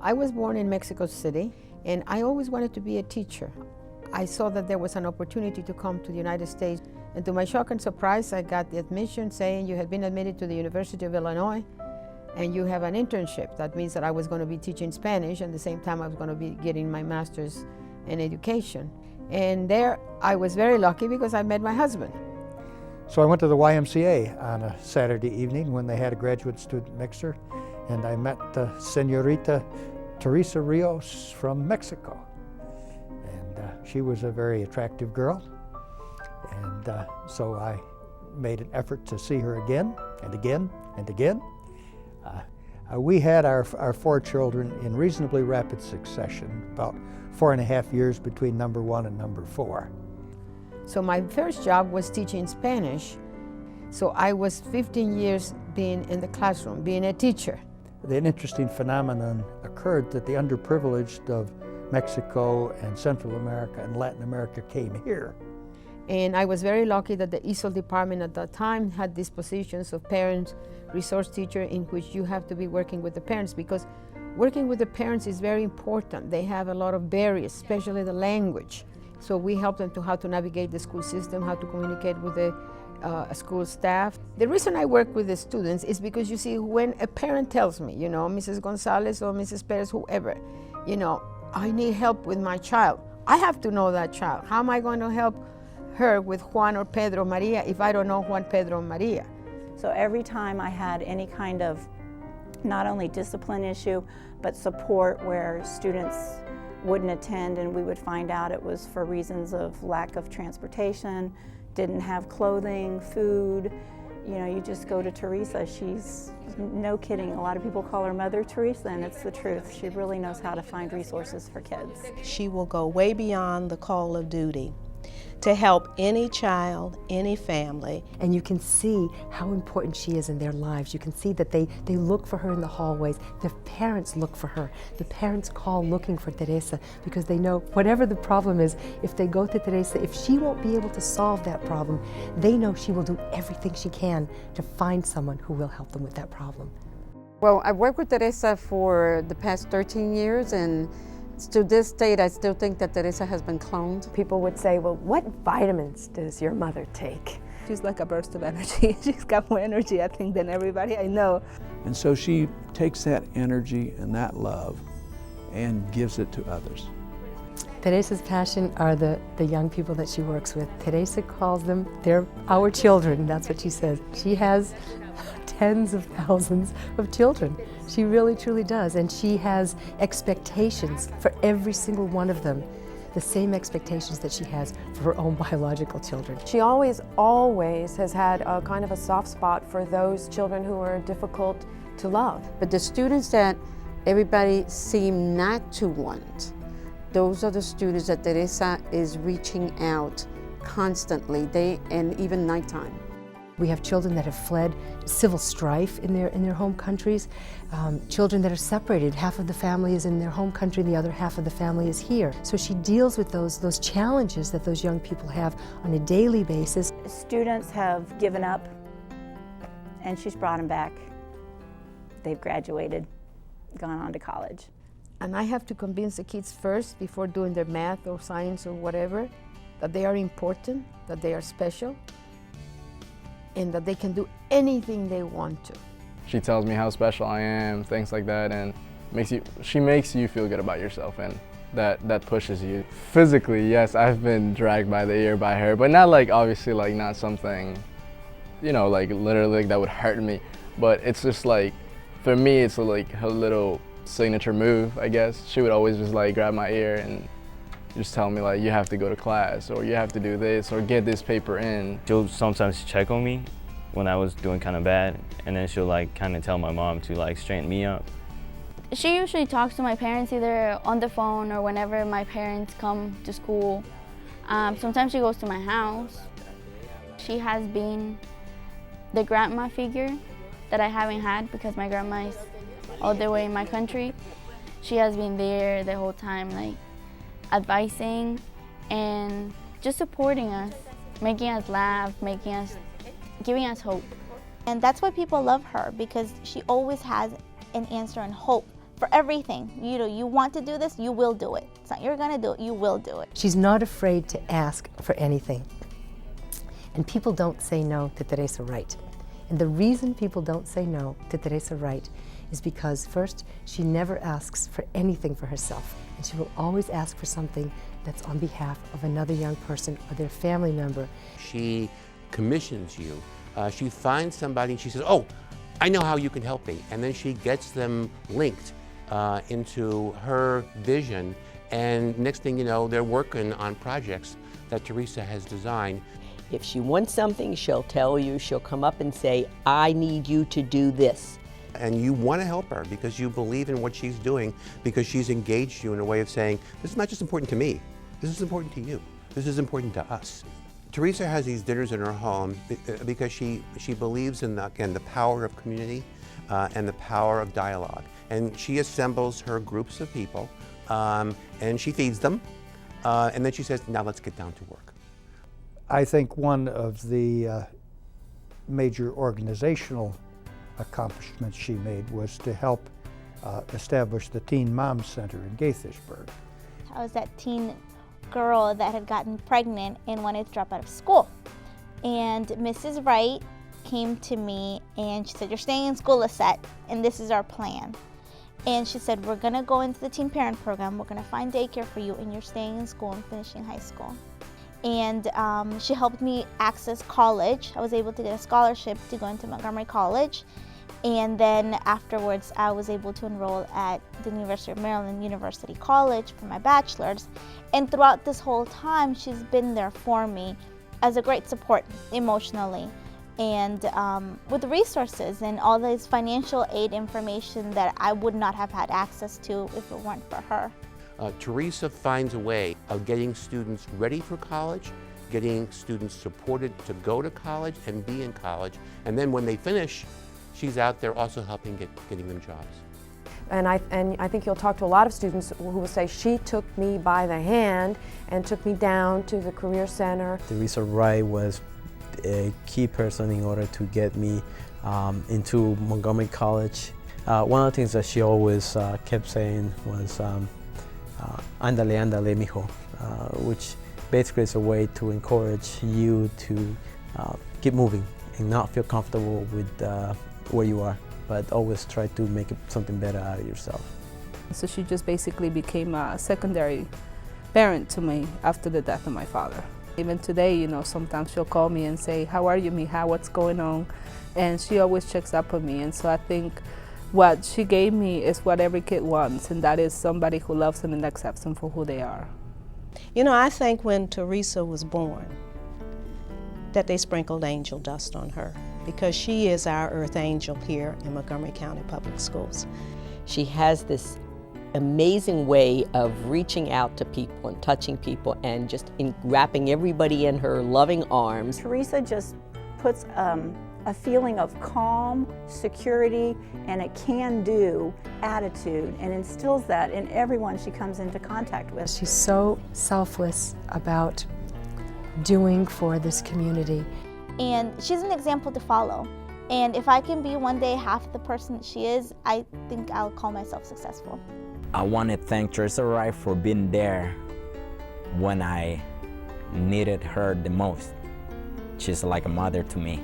I was born in Mexico City, and I always wanted to be a teacher. I saw that there was an opportunity to come to the United States, and to my shock and surprise, I got the admission saying you had been admitted to the University of Illinois, and you have an internship. That means that I was going to be teaching Spanish, and at the same time I was going to be getting my master's in education. And there I was very lucky because I met my husband. So I went to the YMCA on a Saturday evening when they had a graduate student mixer, and I met Senorita Teresa Rios from Mexico. And she was a very attractive girl, and so I made an effort to see her again and again and again. We had our 4 children in reasonably rapid succession, about 4.5 years between number 1 and number 4. So my first job was teaching Spanish. So I was 15 years being in the classroom, being a teacher. An interesting phenomenon occurred that the underprivileged of Mexico and Central America and Latin America came here. And I was very lucky that the ESOL department at that time had these positions of parent resource teacher, in which you have to be working with the parents, because working with the parents is very important. They have a lot of barriers, especially the language. So we help them to how to navigate the school system, how to communicate with the school staff. The reason I work with the students is because, you see, when a parent tells me, you know, Mrs. Gonzalez or Mrs. Perez, whoever, you know, I need help with my child, I have to know that child. How am I going to help her with Juan or Pedro Maria if I don't know Juan, Pedro, Maria? So every time I had any kind of not only discipline issue, but support where students wouldn't attend, and we would find out it was for reasons of lack of transportation, didn't have clothing, food. You know, you just go to Teresa. She's, no kidding, a lot of people call her Mother Teresa, and it's the truth. She really knows how to find resources for kids. She will go way beyond the call of duty to help any child, any family. And you can see how important she is in their lives. You can see that they look for her in the hallways. The parents look for her. The parents call looking for Teresa because they know whatever the problem is, if they go to Teresa, if she won't be able to solve that problem, they know she will do everything she can to find someone who will help them with that problem. Well, I've worked with Teresa for the past 13 years, and to this date, I still think that Teresa has been cloned. People would say, well, what vitamins does your mother take? She's like a burst of energy. She's got more energy, I think, than everybody I know. And so she takes that energy and that love and gives it to others. Teresa's passion are the young people that she works with. Teresa calls them, they're our children, that's what she says. She has tens of thousands of children. She really, truly does. And she has expectations for every single one of them, the same expectations that she has for her own biological children. She always has had a kind of a soft spot for those children who are difficult to love. But the students that everybody seem not to want, those are the students that Teresa is reaching out constantly, day and even nighttime. We have children that have fled civil strife in their home countries, children that are separated. Half of the family is in their home country and the other half of the family is here. So she deals with those challenges that those young people have on a daily basis. Students have given up, and she's brought them back. They've graduated, gone on to college. And I have to convince the kids first, before doing their math or science or whatever, that they are important, that they are special, and that they can do anything they want to. She tells me how special I am, things like that, and she makes you feel good about yourself, and that pushes you. Physically, yes, I've been dragged by the ear by her, but not like, obviously, like not something, you know, like literally like that would hurt me. But it's just like, for me, it's like her little signature move, I guess. She would always just like grab my ear and just tell me like, you have to go to class, or you have to do this, or get this paper in. She'll sometimes check on me when I was doing kind of bad, and then she'll like kind of tell my mom to like straighten me up. She usually talks to my parents either on the phone or whenever my parents come to school. Sometimes she goes to my house. She has been the grandma figure that I haven't had because my grandma is all the way in my country. She has been there the whole time, like advising and just supporting us, making us laugh, giving us hope. And that's why people love her, because she always has an answer and hope for everything. You know, you want to do this, you will do it. It's not you're gonna do it, you will do it. She's not afraid to ask for anything. And people don't say no to Teresa Wright. And the reason people don't say no to Teresa Wright is because, first, she never asks for anything for herself, and she will always ask for something that's on behalf of another young person or their family member. She commissions you. She finds somebody and she says, oh, I know how you can help me. And then she gets them linked into her vision, and next thing you know, they're working on projects that Teresa has designed. If she wants something, she'll tell you, she'll come up and say, I need you to do this. And you want to help her because you believe in what she's doing, because she's engaged you in a way of saying, this is not just important to me, this is important to you, this is important to us. Teresa has these dinners in her home because she believes in, again, the power of community and the power of dialogue. And she assembles her groups of people and she feeds them, and then she says, now let's get down to work. I think one of the major organizational accomplishments she made was to help establish the Teen Mom Center in Gaithersburg. I was that teen girl that had gotten pregnant and wanted to drop out of school. And Mrs. Wright came to me and she said, you're staying in school, Lisette, and this is our plan. And she said, we're gonna go into the teen parent program, we're gonna find daycare for you, and you're staying in school and finishing high school. And she helped me access college. I was able to get a scholarship to go into Montgomery College. And then afterwards, I was able to enroll at the University of Maryland University College for my bachelor's. And throughout this whole time, she's been there for me as a great support emotionally, and with resources and all this financial aid information that I would not have had access to if it weren't for her. Teresa finds a way of getting students ready for college, getting students supported to go to college and be in college, and then when they finish, she's out there also helping getting them jobs. And I think you'll talk to a lot of students who will say, she took me by the hand and took me down to the Career Center. Teresa Wright was a key person in order to get me into Montgomery College. One of the things that she always kept saying was, andale, andale, mijo, which basically is a way to encourage you to keep moving and not feel comfortable with where you are, but always try to make something better out of yourself. So she just basically became a secondary parent to me after the death of my father. Even today, you know, sometimes she'll call me and say, how are you, mija, what's going on? And she always checks up on me. And so I think what she gave me is what every kid wants, and that is somebody who loves them and accepts them for who they are. You know, I think when Teresa was born, that they sprinkled angel dust on her, because she is our earth angel here in Montgomery County Public Schools. She has this amazing way of reaching out to people and touching people and just wrapping everybody in her loving arms. Teresa just puts a feeling of calm, security, and a can-do attitude, and instills that in everyone she comes into contact with. She's so selfless about doing for this community. And she's an example to follow. And if I can be one day half the person that she is, I think I'll call myself successful. I want to thank Teresa Wright for being there when I needed her the most. She's like a mother to me.